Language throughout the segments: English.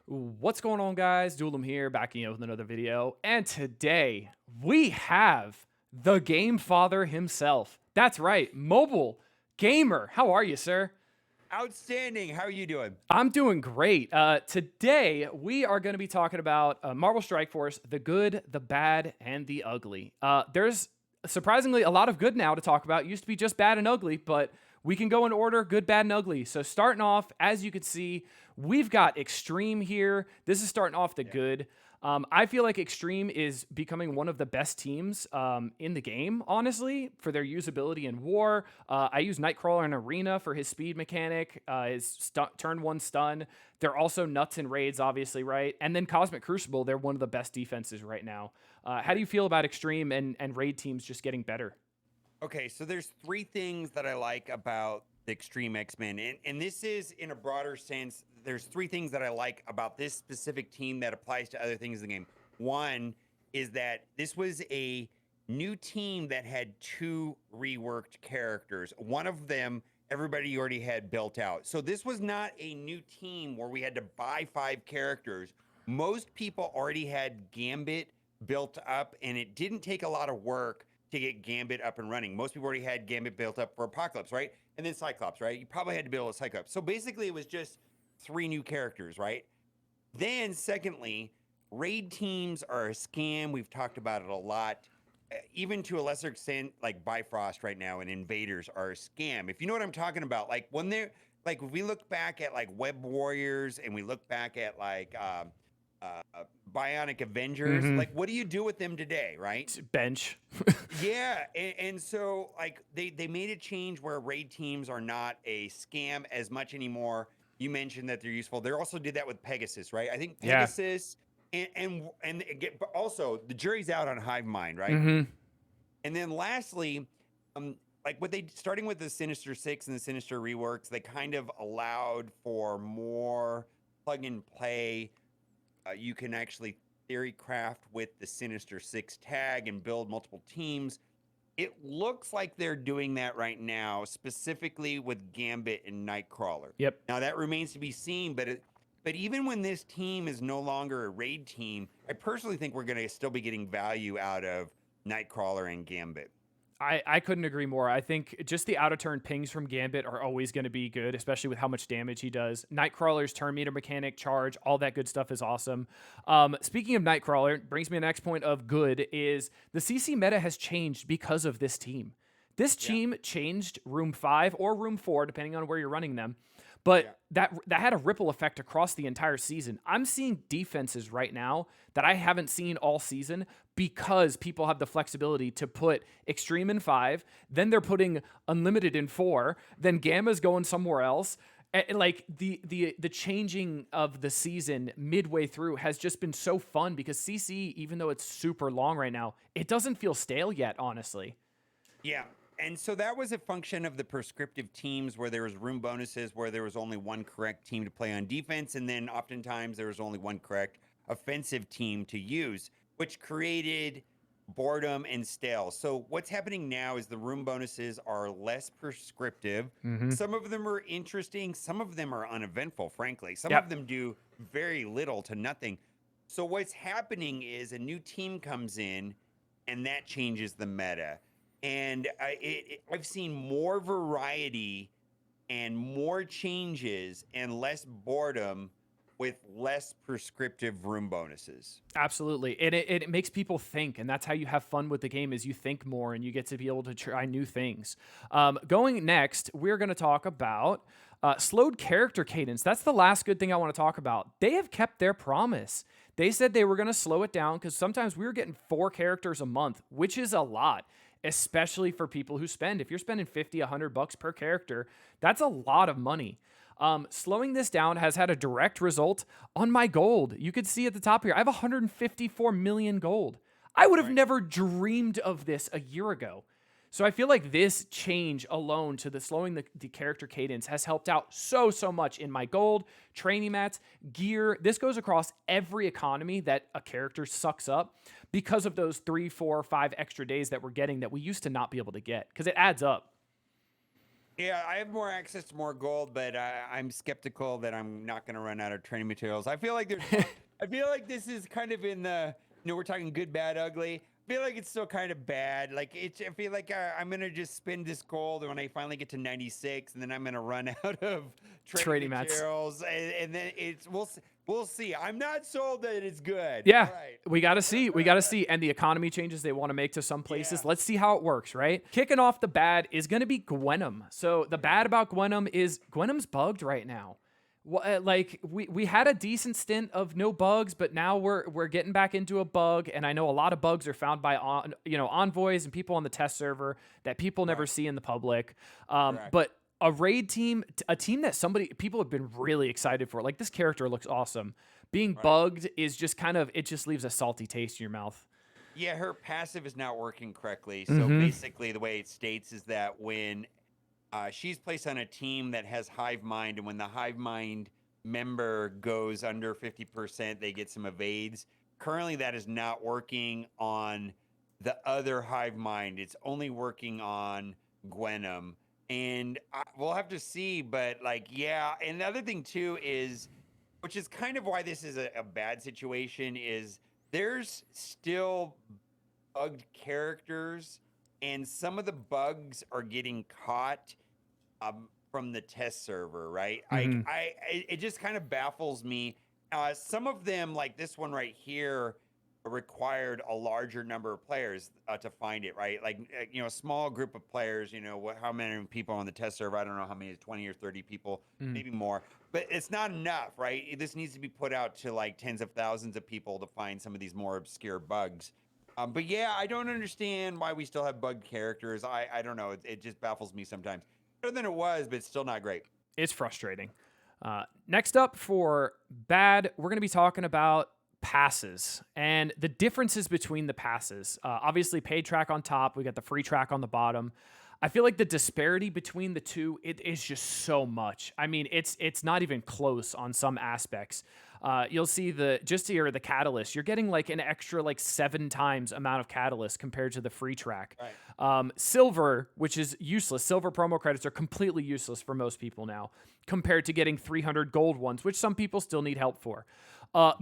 What's going on, guys? Duelim here, backing up with another video. And today we have the Game Father himself. That's right, Mobile Gamer. How are you, sir? Outstanding. How are you doing? I'm doing great. Today we are going to be talking about Marvel Strike Force, the good, the bad, and the ugly. There's surprisingly a lot of good now to talk about. It used to be just bad and ugly, but we can go in order, good, bad, and ugly. So starting off, as you can see, we've got Extreme here. This is starting off the good. I feel like Extreme is becoming one of the best teams in the game, honestly, for their usability in war. I use Nightcrawler in Arena for his speed mechanic, his turn one stun. They're also nuts in raids, obviously, right? And then Cosmic Crucible, they're one of the best defenses right now. How do you feel about Extreme and raid teams just getting better? Okay, so there's three things that I like about the Extreme X-Men. And this is in a broader sense. There's three things that I like about this specific team that applies to other things in the game. One is that this was a new team that had two reworked characters. One of them, everybody already had built out. So this was not a new team where we had to buy 5 characters. Most people already had Gambit built up, and it didn't take a lot of work to get Gambit up and running. Most people already had Gambit built up for Apocalypse, right? And then Cyclops, right? You probably had to build a Cyclops. So basically, it was just 3 new characters, right? Then, secondly, raid teams are a scam. We've talked about it a lot. Even to a lesser extent, like Bifrost right now and Invaders are a scam. If you know what I'm talking about, like when they're like, if we look back at like Web Warriors and we look back at like Bionic Avengers, Mm-hmm. like what do you do with them today, right? Bench. Yeah, and so like they made a change where raid teams are not a scam as much anymore. You mentioned that they're useful. They also did that with Pegasus, right? I think Yeah. Pegasus and again, but also the jury's out on Hive Mind, right? Mm-hmm. And then lastly, like what they starting with the Sinister Six and the Sinister reworks, they kind of allowed for more plug and play. You can actually theory craft with the Sinister Six tag and build multiple teams. It looks like they're doing that right now, specifically with Gambit and Nightcrawler. Yep. Now that remains to be seen, but even when this team is no longer a raid team, I personally think we're going to still be getting value out of Nightcrawler and Gambit. I couldn't agree more. I think just the out of turn pings from Gambit are always going to be good, especially with how much damage he does. Nightcrawler's turn meter mechanic, charge, all that good stuff is awesome. Speaking of Nightcrawler, brings me to the next point of good is the CC meta has changed because of this team. This Yeah. team changed room 5 or room 4, depending on where you're running them. But that had a ripple effect across the entire season. I'm seeing defenses right now that I haven't seen all season because people have the flexibility to put Extreme in 5, then they're putting Unlimited in 4, then Gamma's going somewhere else. Like the changing of the season midway through has just been so fun because CC, even though it's super long right now, it doesn't feel stale yet, honestly. Yeah. And so that was a function of the prescriptive teams where there was room bonuses where there was only one correct team to play on defense, and then oftentimes there was only one correct offensive team to use, which created boredom and stale. So what's happening now is the room bonuses are less prescriptive. Mm-hmm. Some of them are interesting, some of them are uneventful, frankly. Some Yep. of them do very little to nothing. So what's happening is a new team comes in and that changes the meta. And I've seen more variety and more changes and less boredom with less prescriptive room bonuses. Absolutely. It makes people think, and that's how you have fun with the game is you think more and you get to be able to try new things. Going next, we're going to talk about slowed character cadence. That's the last good thing I want to talk about. They have kept their promise. They said they were going to slow it down because sometimes we were getting 4 characters a month, which is a lot, especially for people who spend. If you're spending 50, $100 per character, that's a lot of money. Slowing this down has had a direct result on my gold. You could see at the top here, I have 154 million gold. I would have never dreamed of this a year ago. So I feel like this change alone to the slowing the character cadence has helped out so much in my gold, training mats, gear. This goes across every economy that a character sucks up because of those 3, 4, 5 extra days that we're getting that we used to not be able to get because it adds up. Yeah, I have more access to more gold, but I'm skeptical that I'm not going to run out of training materials. I feel like I feel like this is kind of in the, we're talking good, bad, ugly. I feel like it's still kind of bad. Like I feel like I'm going to just spend this gold when I finally get to 96, and then I'm going to run out of training Trading mats. materials, and then we'll see. I'm not sold that it's good. Yeah, All right. we got to see. We got to see. And the economy changes they want to make to some places. Yeah. Let's see how it works, right? Kicking off the bad is going to be Gwenum. So the bad about Gwenum is Gwenum's bugged right now. Like we had a decent stint of no bugs, but now we're getting back into a bug, and I know a lot of bugs are found by envoys and people on the test server that people never Right. see in the public. Correct. But a raid team, a team that people have been really excited for. Like, this character looks awesome. Being Right. bugged is just it just leaves a salty taste in your mouth. Yeah, her passive is not working correctly. So Mhm. basically, the way it states is that when she's placed on a team that has hive mind, and when the hive mind member goes under 50%, they get some evades. Currently, that is not working on the other hive mind. It's only working on Gwenum, and we'll have to see. But like, yeah, and the other thing too is, which is kind of why this is a bad situation, is there's still bugged characters, and some of the bugs are getting caught from the test server, right? Mhm. It just kind of baffles me. Some of them, like this one right here, required a larger number of players to find it, right? Like a small group of players. How many people on the test server? I don't know how many, 20 or 30 people, Mhm. maybe more. But it's not enough, right? This needs to be put out to like tens of thousands of people to find some of these more obscure bugs. But yeah, I don't understand why we still have bugged characters. I don't know. It just baffles me sometimes. Better than it was, but it's still not great. It's frustrating. Next up for bad, we're going to be talking about passes and the differences between the passes. Obviously, paid track on top, we got the free track on the bottom. I feel like the disparity between the two, it is just so much. I mean, it's not even close on some aspects. You'll see the catalyst. You're getting like an extra like 7 times amount of catalyst compared to the free track. Right. Silver, which is useless. Silver promo credits are completely useless for most people now, compared to getting 300 gold ones, which some people still need help for.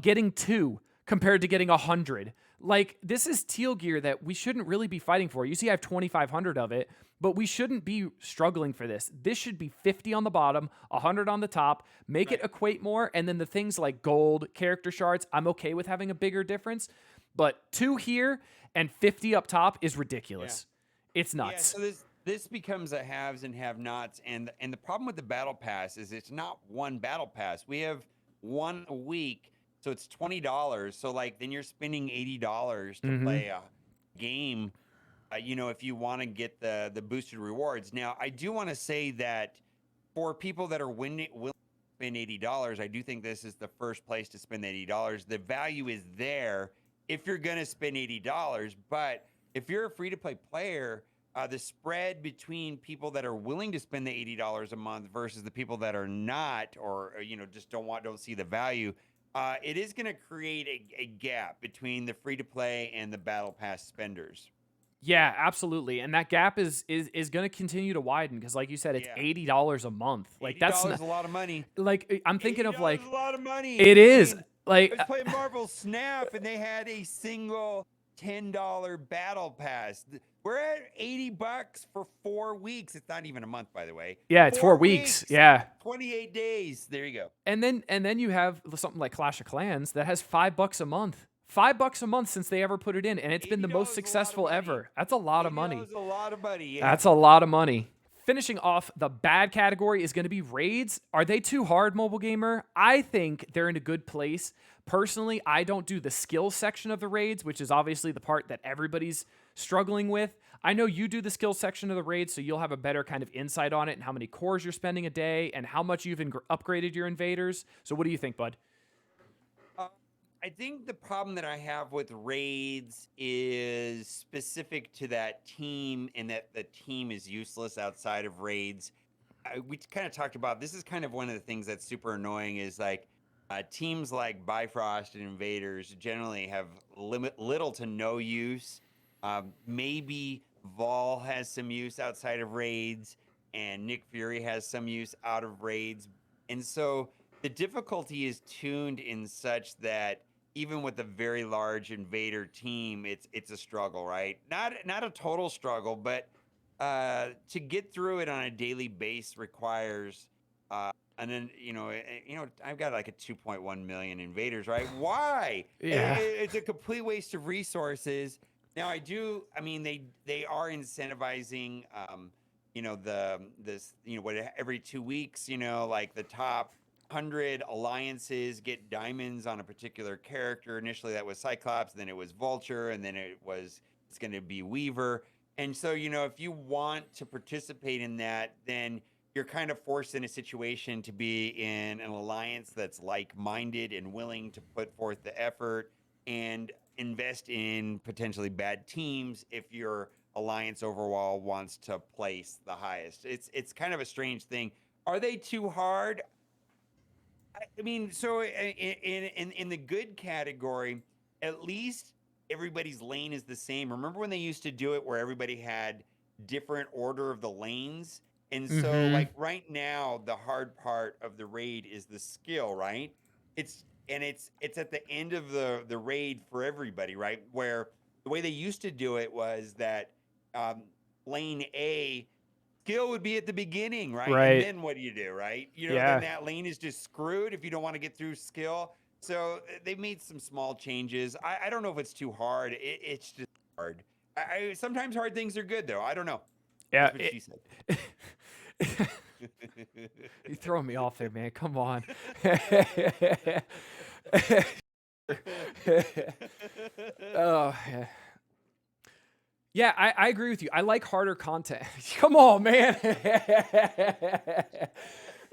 Getting 2 compared to getting 100. Like, this is teal gear that we shouldn't really be fighting for. You see, I have 2,500 of it, but we shouldn't be struggling for this. This should be 50 on the bottom, 100 on the top, make it equate more, and then the things like gold, character shards, I'm okay with having a bigger difference, but 2 here and 50 up top is ridiculous. It's nuts. Yeah, so this becomes a haves and have-nots, and the problem with the battle pass is it's not one battle pass. We have one a week, so it's $20. So like then you're spending $80 to play a game. If you want to get the boosted rewards. Now, I do want to say that for people that are willing to spend $80, I do think this is the first place to spend $80. The value is there if you're going to spend $80, but if you're a free-to-play player, the spread between people that are willing to spend the $80 a month versus the people that are not, or just don't see the value, it is going to create a gap between the free-to-play and the battle pass spenders. Yeah, absolutely. And that gap is going to continue to widen because, like you said, it's $80 a month. Like, that's $80 a lot of money. Like, I'm thinking of like a lot of money. It is. Like, I was playing Marvel Snap, and they had a single $10 battle pass. We're at $80 for 4 weeks. It's not even a month, by the way. Yeah, it's 4 weeks. Yeah, 28 days. There you go. And then you have something like Clash of Clans that has $5 a month. $5 a month since they ever put it in, and it's been the most successful ever. That's a lot of money. That's a lot of money. Yeah. That's a lot of money. Finishing off the bad category is going to be raids. Are they too hard, mobile gamer? I think they're in a good place. Personally, I don't do the skill section of the raids, which is obviously the part that everybody's struggling with. I know you do the skill section of the raids, so you'll have a better kind of insight on it and how many cores you're spending a day and how much you've upgraded your invaders. So what do you think, bud? I think the problem that I have with raids is specific to that team, and that the team is useless outside of raids. We kind of talked about this. Is kind of one of the things that's super annoying is like teams like Bifrost and Invaders generally have little to no use. Maybe Vol has some use outside of raids, and Nick Fury has some use out of raids. And so the difficulty is tuned in such that even with a very large invader team, it's a struggle, right? Not a total struggle, but to get through it on a daily base requires and then I've got like a 2.1 million invaders, right? Why? Yeah. It's a complete waste of resources. Now I mean they are incentivizing what every 2 weeks, like the top 100 alliances get diamonds on a particular character. Initially that was Cyclops, then it was Vulture, and then it's going to be Weaver. And so, if you want to participate in that, then you're kind of forced in a situation to be in an alliance that's like-minded and willing to put forth the effort and invest in potentially bad teams if your alliance overall wants to place the highest. It's kind of a strange thing. Are they too hard? I mean, so in the good category, at least everybody's lane is the same. Remember when they used to do it where everybody had different order of the lanes? And so Mm-hmm. like right now, the hard part of the raid is the skill, right? It's at the end of the raid for everybody, right? Where the way they used to do it was that um, lane A skill would be at the beginning, right? And Right. then what do you do, right? Then Yeah. that lane is just screwed if you don't want to get through skill. So they made some small changes. I don't know if it's too hard. It's just hard. Sometimes hard things are good, though. I don't know. Yeah. That's what she said. You throwing me off there, man. Come on. Oh, yeah. Yeah, I agree with you. I like harder content. Come on, man. uh,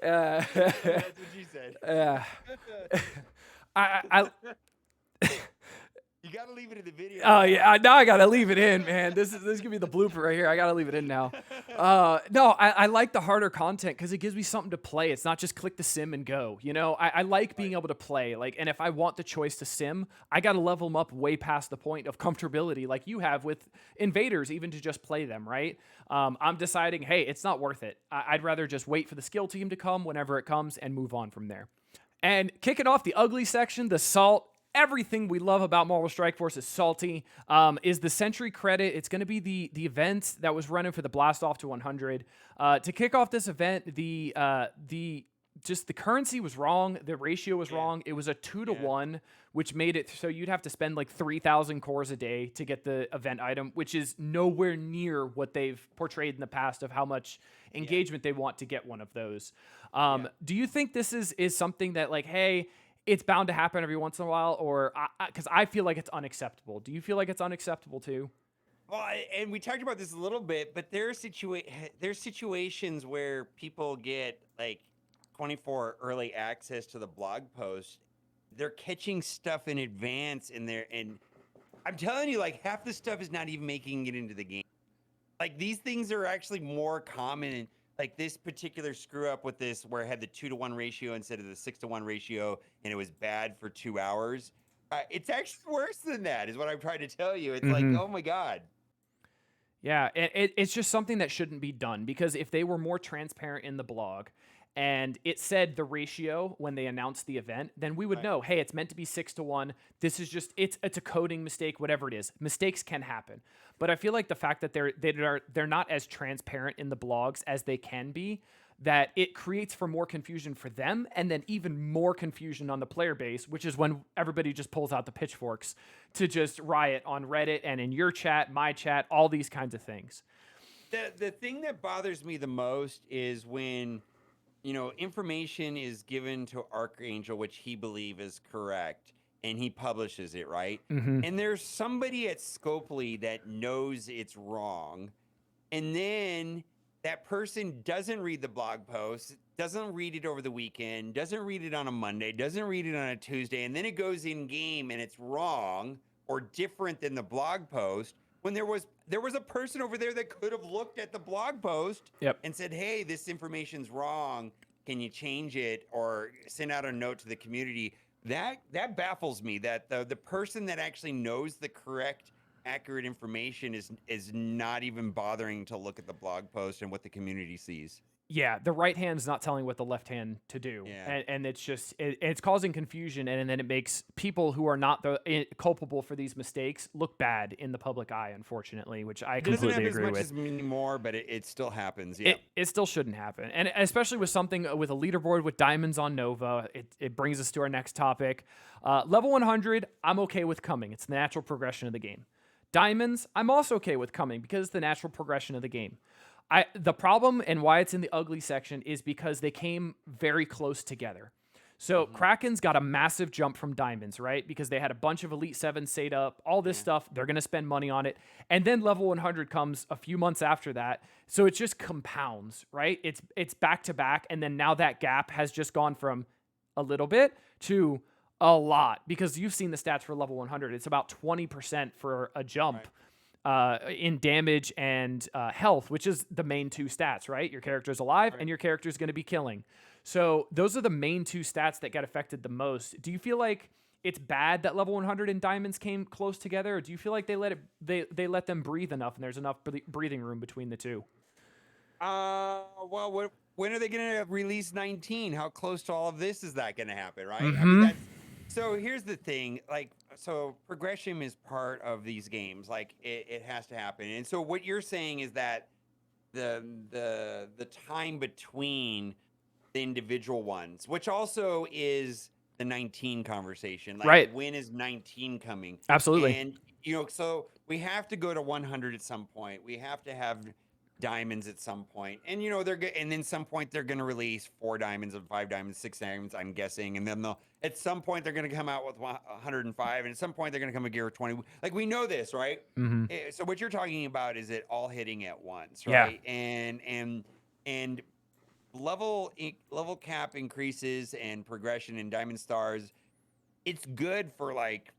That's what she said. uh, I You got to leave it in the video. Oh yeah, now I gotta leave it in, man. This is gonna be the blooper right here. I gotta leave it in now. No, I like the harder content because it gives me something to play. It's not just click the sim and go. I like being able to play. And if I want the choice to sim, I gotta level them up way past the point of comfortability, like you have with invaders, even to just play them. Right? I'm deciding, hey, it's not worth it. I'd rather just wait for the skill team to come whenever it comes and move on from there. And kicking off the ugly section, the salt. Everything we love about Marvel Strike Force is salty. Is the Sentry credit? It's going to be the event that was running for the Blast Off to 100. To kick off this event, the currency was wrong. The ratio was wrong. It was a 2-to-1, which made it so you'd have to spend like 3,000 cores a day to get the event item, which is nowhere near what they've portrayed in the past of how much engagement they want to get one of those. Do you think this is something that like, hey, it's bound to happen every once in a while, or because I feel like it's unacceptable? Do you feel like it's unacceptable too? Well, and we talked about this a little bit, but there's situations where people get like 24 early access to the blog post. They're catching stuff in advance and I'm telling you, like half the stuff is not even making it into the game. Like these things are actually more common. And like this particular screw up with this, where it had the 2-to-1 ratio instead of the 6-to-1 ratio, and it was bad for 2 hours. It's actually worse than that, is what I'm trying to tell you. It's like, oh my God. Yeah, it's just something that shouldn't be done, because if they were more transparent in the blog and it said the ratio when they announced the event, then we would know, hey, it's meant to be 6-to-1. This is just it's a coding mistake, whatever it is. Mistakes can happen. But I feel like the fact that they're not as transparent in the blogs as they can be, that it creates for more confusion for them, and then even more confusion on the player base, which is when everybody just pulls out the pitchforks to just riot on Reddit and in your chat, my chat, all these kinds of things. The thing that bothers me the most is when information is given to Archangel, which he believes is correct, and he publishes it, right? And there's somebody at Scopely that knows it's wrong, and then that person doesn't read the blog post, doesn't read it over the weekend, doesn't read it on a Monday, doesn't read it on a Tuesday, and then it goes in game and it's wrong or different than the blog post, when there was a person over there that could have looked at the blog post and said, hey, this information's wrong, can you change it, or send out a note to the community. That baffles me, that the person that actually knows the correct accurate information is not even bothering to look at the blog post and what the community sees. Yeah, the right hand's not telling what the left hand to do, Yeah. and it's just it's causing confusion, and then it makes people who are not culpable for these mistakes look bad in the public eye, unfortunately, which I It doesn't completely happen as agree much with. as anymore, but it still happens. Yeah. It still shouldn't happen, and especially with something with a leaderboard with diamonds on Nova, it brings us to our next topic. Level 100, I'm okay with coming. It's the natural progression of the game. Diamonds, I'm also okay with coming because it's the natural progression of the game. The problem and why it's in the ugly section is because they came very close together. So Kraken's got a massive jump from Diamonds, right? Because they had a bunch of Elite 7 stayed up, all this stuff. They're going to spend money on it. And then level 100 comes a few months after that. So it just compounds, right? It's back to back. And then now that gap has just gone from a little bit to a lot, because you've seen the stats for level 100. It's about 20% for a jump. In damage and health, which is the main two stats, right? Your character's alive and your character's going to be killing. So those are the main two stats that get affected the most. Do you feel like it's bad that level 100 and diamonds came close together, or do you feel like they let them breathe enough and there's enough breathing room between the two? Well, when are they going to release 19? How close to all of this is that going to happen, right? I mean, Mm-hmm. so here's the thing, like, so progression is part of these games, like it has to happen. And so what you're saying is that the time between the individual ones, which also is the 19 conversation, like Right. when is 19 coming? Absolutely. And so we have to go to 100 at some point. We have to have diamonds at some point, and and then some point they're going to release 4 diamonds and 5 diamonds, 6 diamonds, I'm guessing, and then they'll at some point they're going to come out with 105, and at some point they're going to come with gear 20. Like, we know this, right? Mm-hmm. So what you're talking about is it all hitting at once, Yeah. right? And level cap increases and progression in diamond stars. It's good for like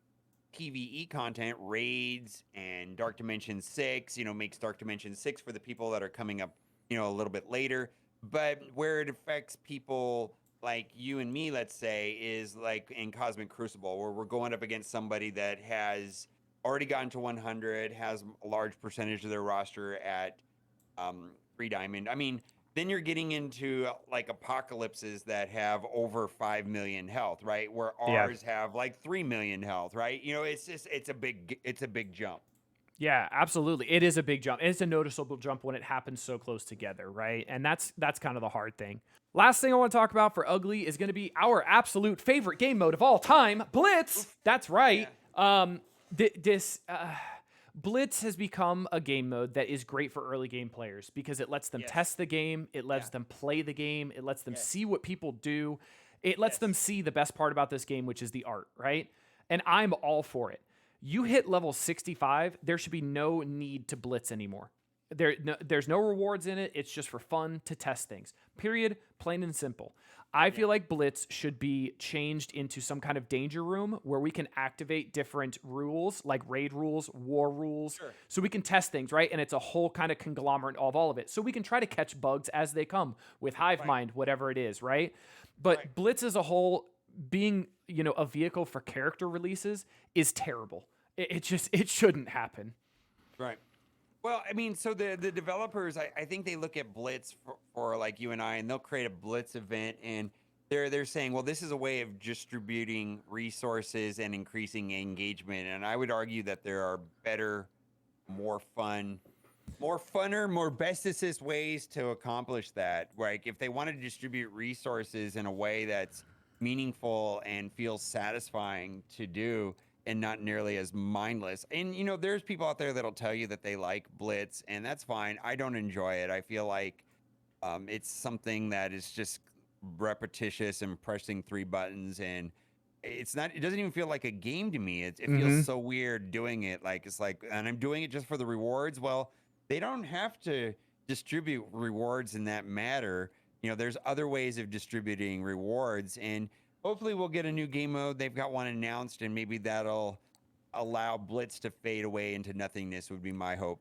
PvE content, raids, and Dark Dimension 6, makes Dark Dimension 6 for the people that are coming up, a little bit later. But where it affects people like you and me, let's say, is like in Cosmic Crucible, where we're going up against somebody that has already gotten to 100, has a large percentage of their roster at 3 diamond. I mean, then you're getting into like apocalypses that have over 5 million health, right? Where Yeah. ours have like 3 million health, right? It's a big jump. Yeah, absolutely. It is a big jump. It's a noticeable jump when it happens so close together, right? And that's kind of the hard thing. Last thing I want to talk about for ugly is going to be our absolute favorite game mode of all time, Blitz. That's right. This Blitz has become a game mode that is great for early game players because it lets them test the game, it lets them play the game, it lets them see what people do. It lets them see the best part about this game, which is the art, right? And I'm all for it. You hit level 65, there should be no need to blitz anymore. There's no rewards in it. It's just for fun to test things. Period. Plain and simple. I feel like Blitz should be changed into some kind of danger room where we can activate different rules, like raid rules, war rules, so we can test things, right? And it's a whole kind of conglomerate of all of it. So we can try to catch bugs as they come with Hive Mind, whatever it is, right? But Blitz as a whole, being, a vehicle for character releases is terrible. It shouldn't happen. Right. Well, I mean, so the developers, I think they look at Blitz for like you and I, and they'll create a Blitz event, and they're saying, well, this is a way of distributing resources and increasing engagement. And I would argue that there are better, more funner, more bestest ways to accomplish that. Like, if they want to distribute resources in a way that's meaningful and feels satisfying to do, and not nearly as mindless. And there's people out there that'll tell you that they like Blitz, and that's fine. I don't enjoy it. I feel like it's something that is just repetitious and pressing 3 buttons, and it doesn't even feel like a game to me. It feels so weird doing it. Like, it's like, and I'm doing it just for the rewards. Well, they don't have to distribute rewards in that matter. There's other ways of distributing rewards, and hopefully we'll get a new game mode. They've got one announced, and maybe that'll allow Blitz to fade away into nothingness, would be my hope.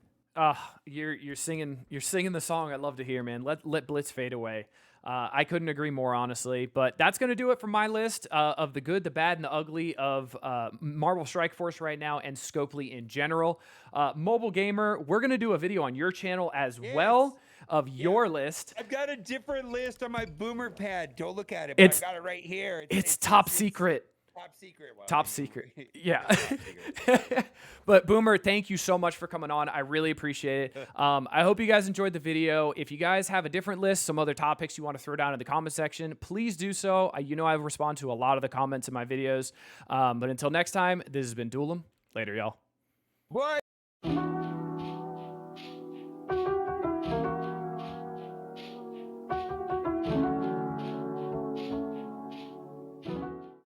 You're singing the song I love to hear, man. Let Blitz fade away. I couldn't agree more, honestly. But that's going to do it for my list of the good, the bad, and the ugly of Marvel Strike Force right now and Scopely in general. Mobile Gamer, we're going to do a video on your channel as well of your list. I've got a different list on my Boomer pad. Don't look at it, but I've got it right here. It's top secret. Top secret. Well, Top secret. Yeah. Top secret. But Boomer, thank you so much for coming on. I really appreciate it. I hope you guys enjoyed the video. If you guys have a different list, some other topics you want to throw down in the comment section, please do so. I respond to a lot of the comments in my videos. But until next time, this has been Duelum. Later, y'all. What?